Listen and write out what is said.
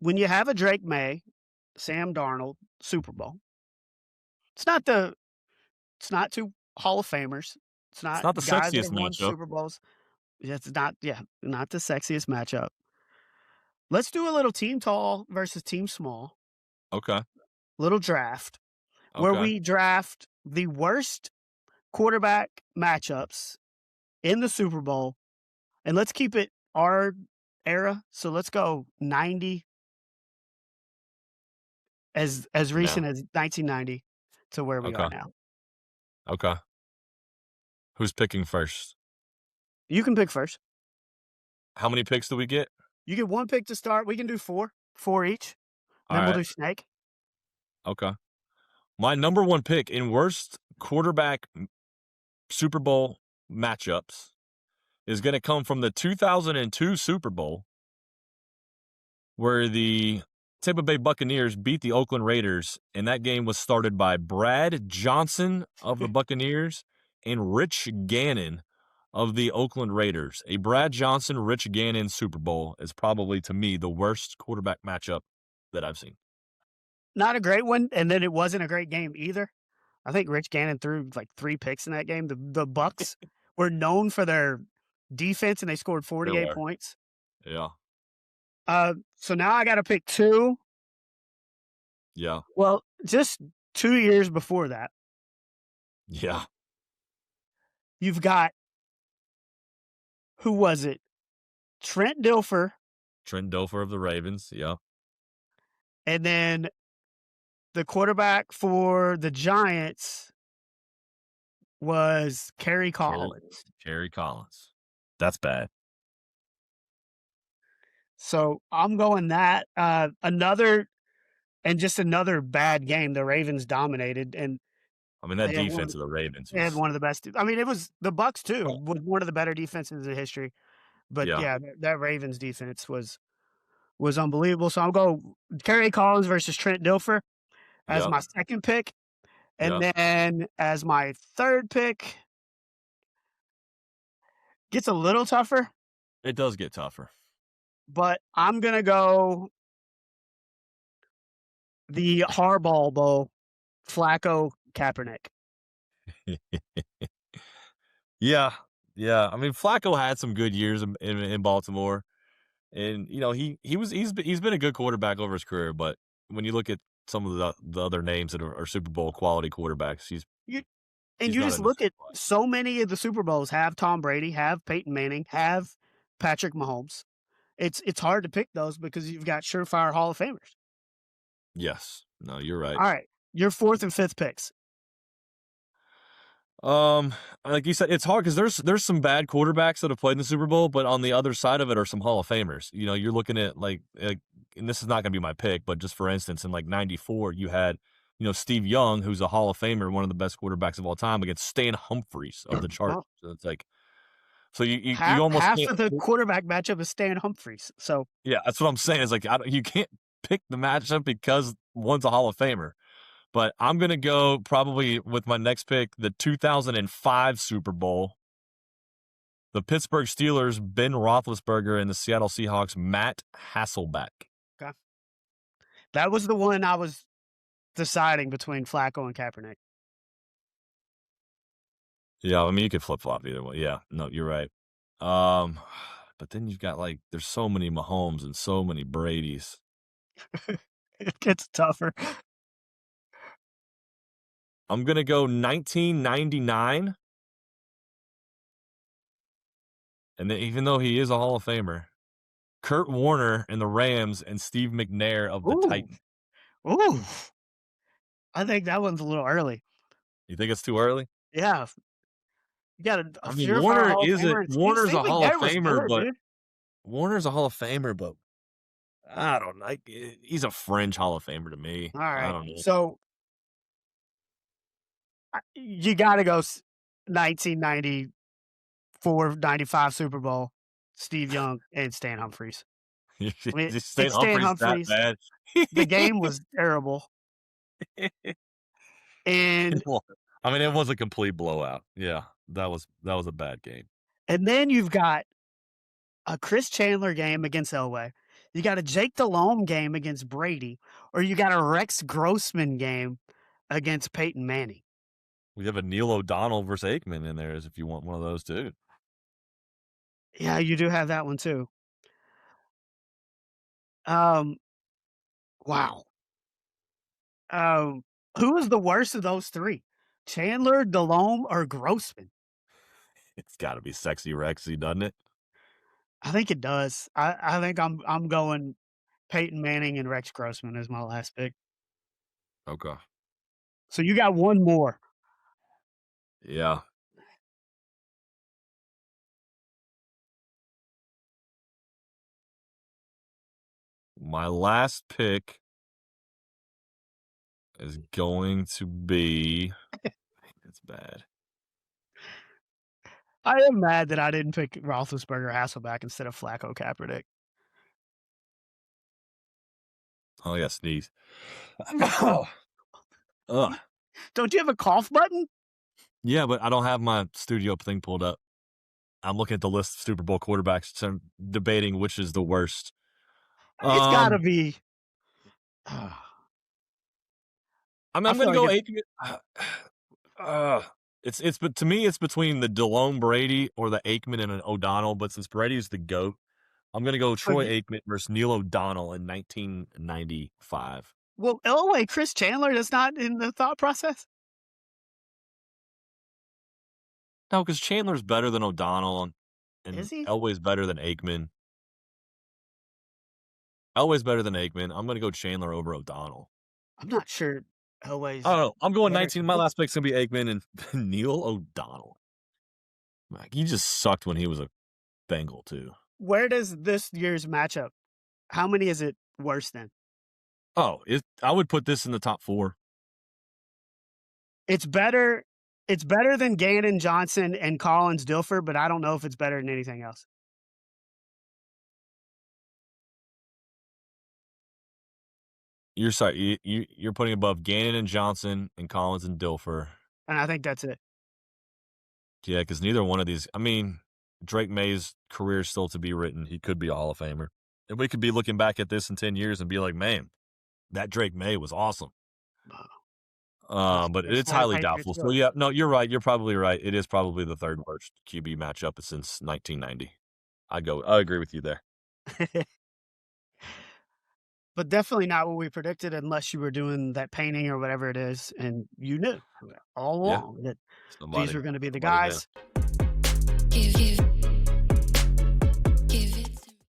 when you have a Drake Maye, Sam Darnold Super Bowl, it's not the it's not 2 Hall of Famers. It's It's not not the guys that sexiest have won matchup. Super Bowls. It's not not the sexiest matchup. Let's do a little team tall versus team small, Okay. little draft, where Okay. we draft the worst quarterback matchups in the Super Bowl, and let's keep it our era. So let's go 90 as Yeah. recent as 1990 to where we are Okay. now. Okay. Who's picking first? You can pick first. How many picks do we get? You get 1 pick to start. We can do 4 each. All Then we'll right. do snake. Okay. My number one pick in worst quarterback Super Bowl matchups is going to come from the 2002 Super Bowl, where the Tampa Bay Buccaneers beat the Oakland Raiders, and that game was started by Brad Johnson of the Buccaneers and Rich Gannon of the Oakland Raiders. A Brad Johnson, Rich Gannon Super Bowl is probably, to me, the worst quarterback matchup that I've seen. Not a great one, and then it wasn't a great game either. I think Rich Gannon threw like 3 picks in that game. The Bucks were known for their defense, and they scored They 48 were. points. Yeah. So now I gotta pick 2. Yeah. Well, just 2 years before that, Yeah. you've got who was it? Trent Dilfer, Trent Dilfer of the Ravens. Yeah. and then the quarterback for the Giants was Kerry Kerry, Collins. Kerry Collins. That's bad. So I'm going that. Another bad game. The Ravens dominated, and I mean, that they had one defense of the Ravens they had was, one of the best. I mean, it was the Bucks too, was one of the better defenses in history. But yeah. yeah, that Ravens defense was unbelievable. So I'll go Kerry Collins versus Trent Dilfer as Yep. my second pick. And Yep. then as my third pick, gets a little tougher, It does get tougher. but I'm gonna go the Harbaugh Bowl, Flacco Kaepernick. Yeah. Yeah. I mean, Flacco had some good years in Baltimore. And he's been a good quarterback over his career, but when you look at some of the other names that are Super Bowl quality quarterbacks, You and he's you not just in the look same at spot. so many of the Super Bowls have Tom Brady, have Peyton Manning, have Patrick Mahomes. It's hard to pick those because you've got surefire Hall of Famers. Yes. No, you're right. All right, your 4th and 5th picks. Um, like you said, it's hard because there's some bad quarterbacks that have played in the Super Bowl, but on the other side of it are some Hall of Famers. You're looking at and this is not going to be my pick, but just for instance, in like '94, you had Steve Young, who's a Hall of Famer, one of the best quarterbacks of all time, against Stan Humphries of the Chargers. Well, So it's like, so you half almost half can't. of the quarterback matchup is Stan Humphries. So Yeah, that's what I'm saying. Is like you can't pick the matchup because one's a Hall of Famer. But I'm gonna go probably with my next pick, the 2005 Super Bowl. The Pittsburgh Steelers, Ben Roethlisberger, and the Seattle Seahawks, Matt Hasselbeck. okay. That was the one I was deciding between Flacco and Kaepernick. Yeah, I mean you could flip flop either way. Yeah, no, you're right. Um, but then you've got there's so many Mahomes and so many Brady's. It gets tougher. I'm gonna go 1999, and then even though he is a Hall of Famer, Kurt Warner and the Rams and Steve McNair of the Ooh, Titans. ooh. I think that one's a little early. You think it's too early? Yeah, you got a I mean, surefire Hall of Famer, and Warner's Steve a Hall of McNair was Famer, good, but dude. I don't know. He's a fringe Hall of Famer to me. All I right, don't know. so you gotta go 1994, 95 Super Bowl, Steve Young and Stan Humphries. I mean, Just St. it's Stan Humphries that Humphries. bad. The game was terrible, and Well, I mean, it was a complete blowout. Yeah, that was a bad game. then you've got a Chris Chandler game against Elway, You got a Jake Delhomme game against Brady, or you got a Rex Grossman game against Peyton Manning. We have a Neil O'Donnell versus Aikman in there, as if you want one of those too. Yeah, you do have that one too. Wow. Who is the worst of those three? Chandler, Delhomme, or Grossman? It's got to be Sexy Rexy, doesn't it? I think it does. I think I'm going Peyton Manning and Rex Grossman as my last pick. Okay. So you got one more. Yeah. My last pick is going to be. It's bad. I am mad that I didn't pick Roethlisberger, Hasselbeck instead of Flacco, Kaepernick. Oh yeah, sneeze. Ugh. Don't you have a cough button? Yeah, but I don't have my studio thing pulled up. I'm looking at the list of Super Bowl quarterbacks, so I'm debating which is the worst. It's got to be. I'm I going feel to go like Aikman. But to me, it's between the Delhomme Brady or the Aikman and an O'Donnell. But since Brady's the GOAT, I'm going to go Troy Aikman versus Neil O'Donnell in 1995. Well, oh wait, Chris Chandler is not in the thought process? No, because Chandler's better than O'Donnell, and Is he? Elway's better than Aikman. Elway's better than Aikman. I'm going to go Chandler over O'Donnell. I'm not sure Elway's. I don't know. I'm going better 19. My last pick's going to be Aikman and Neil O'Donnell. Like, he just sucked when he was a Bengal, too. Where does this year's matchup? How many is it worse than? Oh, I would put this in the top 4. It's better. It's better than Gannon, Johnson, and Collins, Dilfer, but I don't know if it's better than anything else. You're sorry. You're putting above Gannon and Johnson and Collins and Dilfer. And I think that's it. Yeah, because neither one of these. I mean, Drake Maye's career is still to be written. He could be a Hall of Famer. And we could be looking back at this in 10 years and be like, man, that Drake Maye was awesome. But it's highly doubtful. So, yeah, no, you're right. You're probably right. It is probably the third worst QB matchup since 1990. I agree with you there. But definitely not what we predicted unless you were doing that painting or whatever it is, and you knew all along that these were going to be the guys.